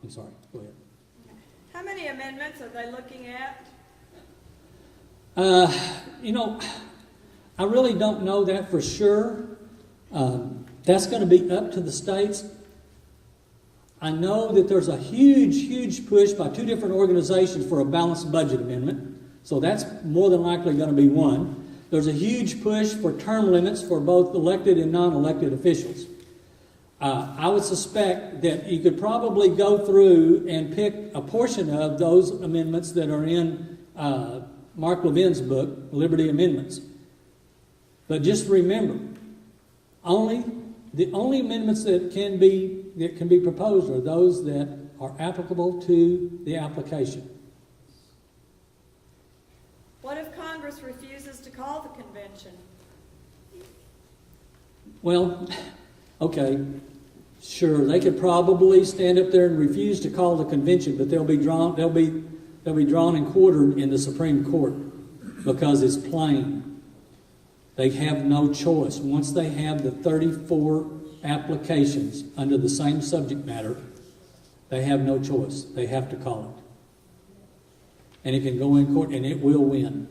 I'm sorry, go ahead. How many amendments are they looking at? I really don't know that for sure. That's going to be up to the states. I know that there's a huge push by 2 different organizations for a balanced budget amendment. So that's more than likely going to be one. There's a huge push for term limits for both elected and non-elected officials. I would suspect that you could probably go through and pick a portion of those amendments that are in Mark Levin's book, Liberty Amendments. But just remember, the only amendments that can be proposed are those that are applicable to the application. What if Congress refuses to call the convention? Well, okay, sure, they could probably stand up there and refuse to call the convention, but they'll be drawn and quartered in the Supreme Court because it's plain. They have no choice. Once they have the 34 applications under the same subject matter, they have no choice. They have to call it. And it can go in court and it will win.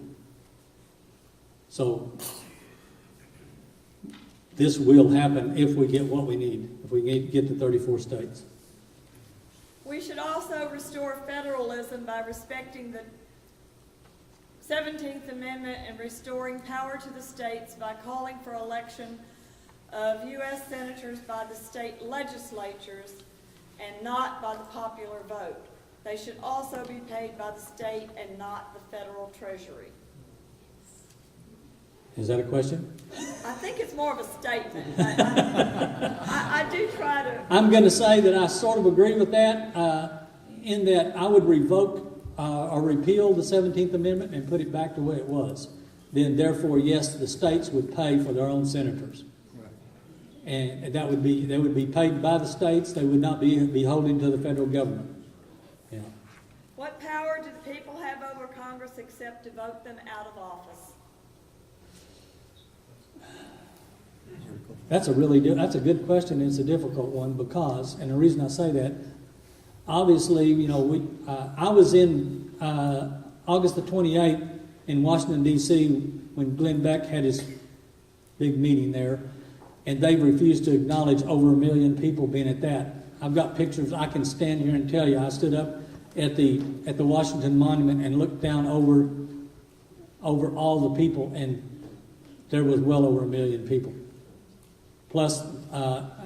So this will happen if we get what we need, if we get the 34 states. We should also restore federalism by respecting the 17th Amendment and restoring power to the states by calling for election of U.S. senators by the state legislatures and not by the popular vote. They should also be paid by the state and not the federal treasury. Is that a question? I think it's more of a statement. I do try to... I'm going to say that I sort of agree with that, in that I would revoke or repeal the 17th Amendment and put it back the way it was. Then, therefore, yes, the states would pay for their own senators. And they would be paid by the states. They would not be beholden to the federal government. Yeah. What power do the people have over Congress except to vote them out of office? That's a good question. It's a difficult one because, and the reason I say that, obviously, I was in August the 28th in Washington, D.C. when Glenn Beck had his big meeting there, and they refused to acknowledge over 1 million people being at that. I've got pictures. I can stand here and tell you. I stood up at the Washington Monument and looked down over all the people, and there was well over 1 million people. Plus,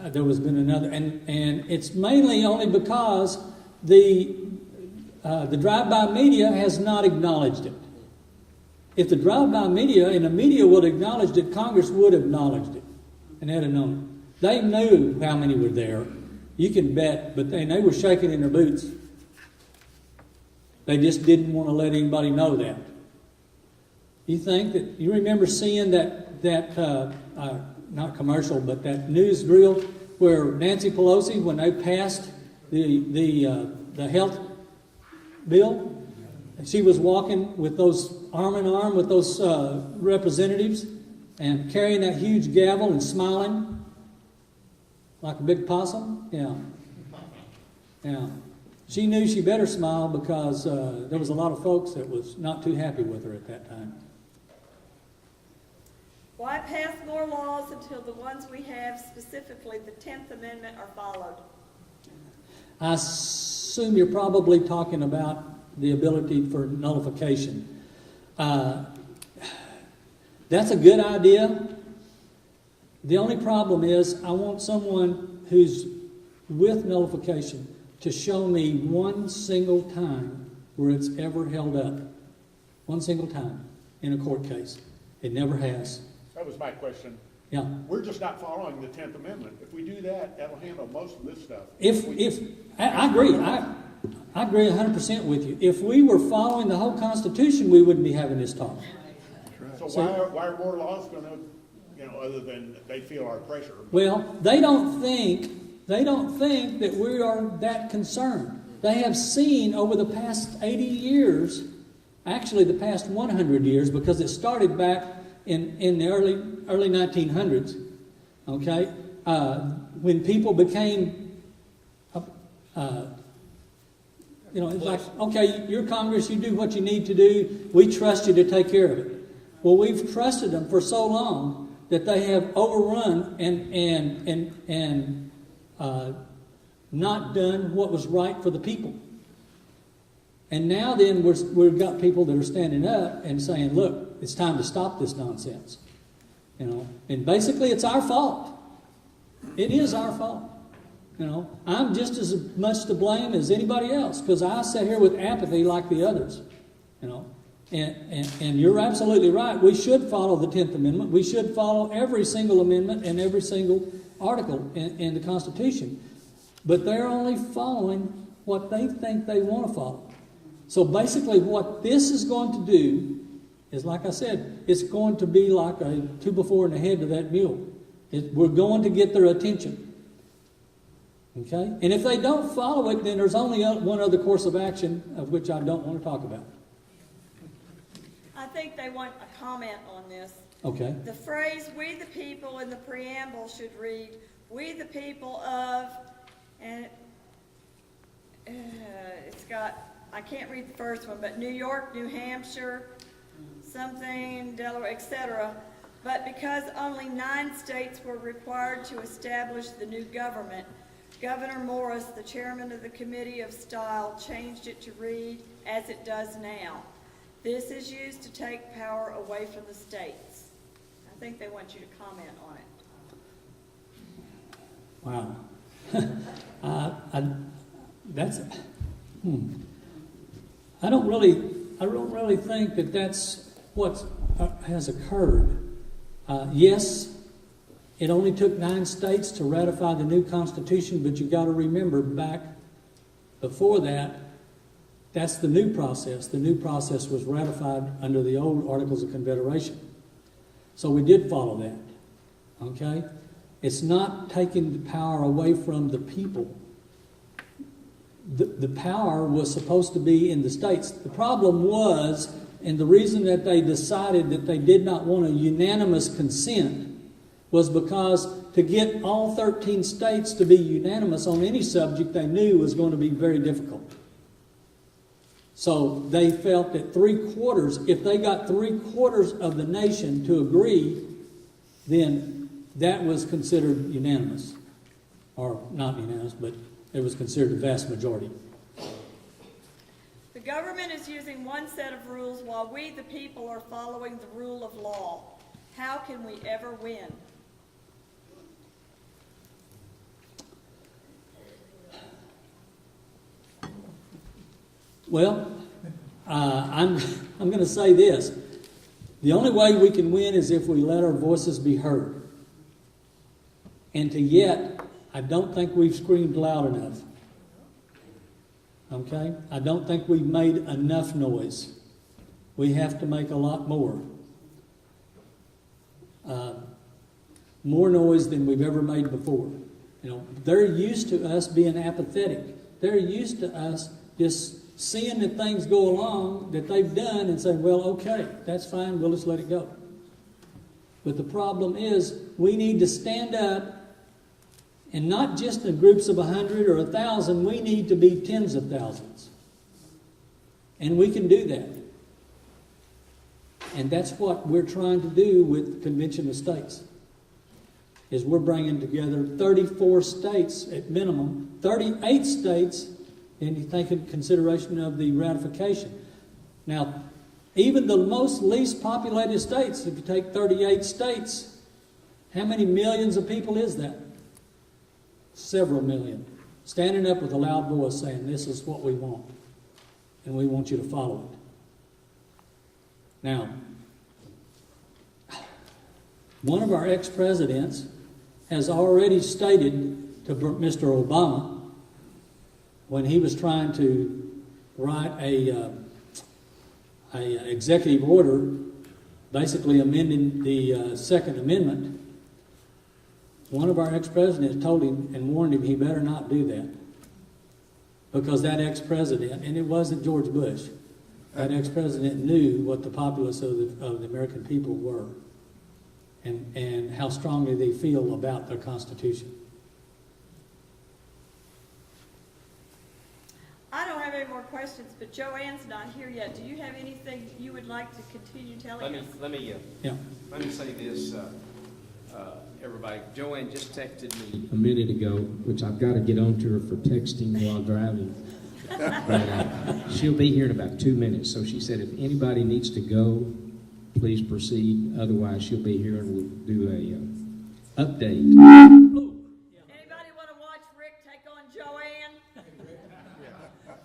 there was been another, and it's mainly only because the drive-by media has not acknowledged it. If the drive-by media and the media would have acknowledged it, Congress would have acknowledged it. and they'd have known it. They knew how many were there. You can bet, but they were shaking in their boots. They just didn't want to let anybody know that. You remember seeing that not commercial, but that news reel where Nancy Pelosi, when they passed the health bill, she was walking with those arm in arm with those representatives and carrying that huge gavel and smiling like a big possum? Yeah. She knew she better smile because there was a lot of folks that was not too happy with her at that time. Why pass more laws until the ones we have, specifically the 10th Amendment, are followed? I assume you're probably talking about the ability for nullification. That's a good idea. The only problem is I want someone who's with nullification to show me one single time where it's ever held up. One single time in a court case. It never has. That was my question. Yeah. We're just not following the 10th Amendment. If we do that, that'll handle most of this stuff. I agree. I agree 100% with you. If we were following the whole Constitution, we wouldn't be having this talk. So why are more laws going to, other than they feel our pressure? Well, they don't think that we are that concerned. They have seen over the past 80 years, actually the past 100 years, because it started back in the early 1900s, okay, when people became, it's like, okay, you're Congress, you do what you need to do, we trust you to take care of it. Well, we've trusted them for so long that they have overrun and not done what was right for the people. And now then we've got people that are standing up and saying, look, it's time to stop this nonsense. And basically it's our fault. It is our fault. I'm just as much to blame as anybody else because I sat here with apathy like the others. And you're absolutely right. We should follow the 10th Amendment. We should follow every single amendment and every single article in the Constitution. But they're only following what they think they want to follow. So basically what this is going to do is, like I said, it's going to be like a 2x4 in the head to that mule. We're going to get their attention. Okay? And if they don't follow it, then there's only one other course of action of which I don't want to talk about. I think they want a comment on this. Okay. The phrase, "we the people," in the preamble should read, "we the people of," and it's got, I can't read the first one, but New York, New Hampshire, something, Delaware, etc. But because only 9 states were required to establish the new government, Governor Morris, the chairman of the Committee of Style, changed it to read as it does now. This is used to take power away from the states. I think they want you to comment on it. Wow. I don't really think that that's what has occurred. Yes, it only took 9 states to ratify the new Constitution, but you've got to remember back before that, that's the new process. The new process was ratified under the old Articles of Confederation. So we did follow that. Okay? It's not taking the power away from the people. The power was supposed to be in the states. The problem was, and the reason that they decided that they did not want a unanimous consent was because to get all 13 states to be unanimous on any subject they knew was going to be very difficult. So they felt that if they got 3/4 of the nation to agree, then that was considered unanimous. Or not unanimous, but it was considered a vast majority. The government is using one set of rules while we, the people, are following the rule of law. How can we ever win? Well, I'm going to say this. The only way we can win is if we let our voices be heard. And to yet, I don't think we've screamed loud enough. Okay? I don't think we've made enough noise. We have to make a lot more. More noise than we've ever made before. You know, they're used to us being apathetic. They're used to us just seeing that things go along that they've done and saying, well, okay, that's fine, we'll just let it go. But the problem is we need to stand up, and not just in groups of 100 or 1,000, we need to be tens of thousands. And we can do that. And that's what we're trying to do with the Convention of States. Is we're bringing together 34 states at minimum, 38 states, and you take into consideration of the ratification. Now, even the most least populated states, if you take 38 states, how many millions of people is that? Several million. Standing up with a loud voice saying, this is what we want, and we want you to follow it. Now, one of our ex-presidents has already stated to Mr. Obama, when he was trying to write a executive order basically amending the Second Amendment, one of our ex-presidents told him and warned him he better not do that. Because that ex-president, and it wasn't George Bush, that ex-president knew what the populace of the American people were. And how strongly they feel about their Constitution. I don't have any more questions, but Joanne's not here yet. Do you have anything you would like to continue telling us? Let me say this, everybody. Joanne just texted me a minute ago, which I've got to get on to her for texting while driving. But she'll be here in about 2 minutes. So she said if anybody needs to go, please proceed. Otherwise, she'll be here and we'll do a update. Anybody want to watch Rick take on Joanne?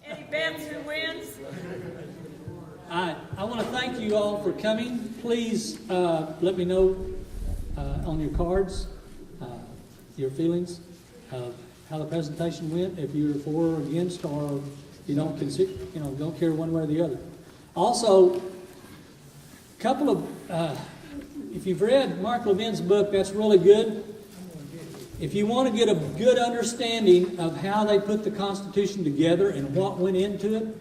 Any bets who wins? I want to thank you all for coming. Please let me know on your cards your feelings of how the presentation went. If you're for or against, or you don't consider, don't care one way or the other. Also, couple of, if you've read Mark Levin's book, that's really good. If you want to get a good understanding of how they put the Constitution together and what went into it,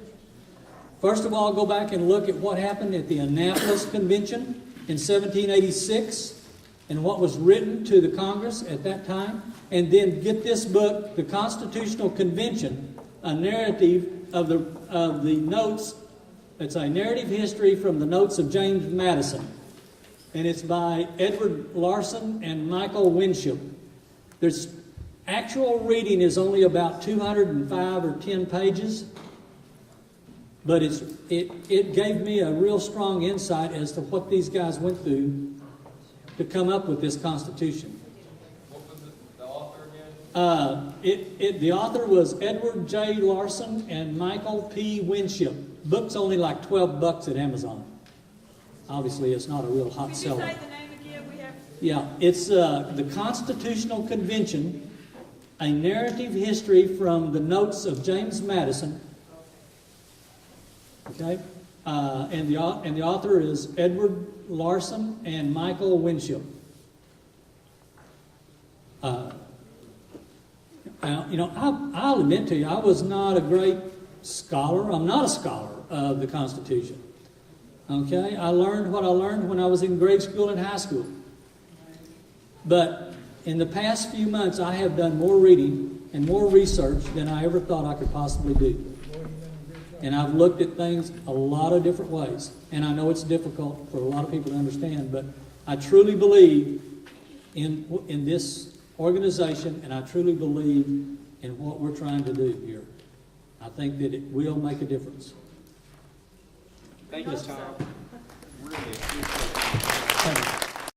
first of all, go back and look at what happened at the Annapolis Convention in 1786 and what was written to the Congress at that time, and then get this book, The Constitutional Convention, a narrative of the notes. It's a narrative history from the notes of James Madison, and it's by Edward Larson and Michael Winship. There's actual reading is only about 205 or 10 pages, but it gave me a real strong insight as to what these guys went through to come up with this Constitution. What was the author again? The author was Edward J. Larson and Michael P. Winship. Book's only like $12 at Amazon. Obviously, it's not a real hot seller. Could you say the name again? Yeah, it's the Constitutional Convention, a narrative history from the notes of James Madison. Okay, and the author is Edward Larson and Michael Winship. I'll admit to you, I was not a great scholar. I'm not a scholar of the Constitution. Okay? I learned what I learned when I was in grade school and high school. But in the past few months, I have done more reading and more research than I ever thought I could possibly do. And I've looked at things a lot of different ways. And I know it's difficult for a lot of people to understand, but I truly believe in this organization, and I truly believe in what we're trying to do here. I think that it will make a difference. Thank you, Tom. Really appreciate it. Thank you.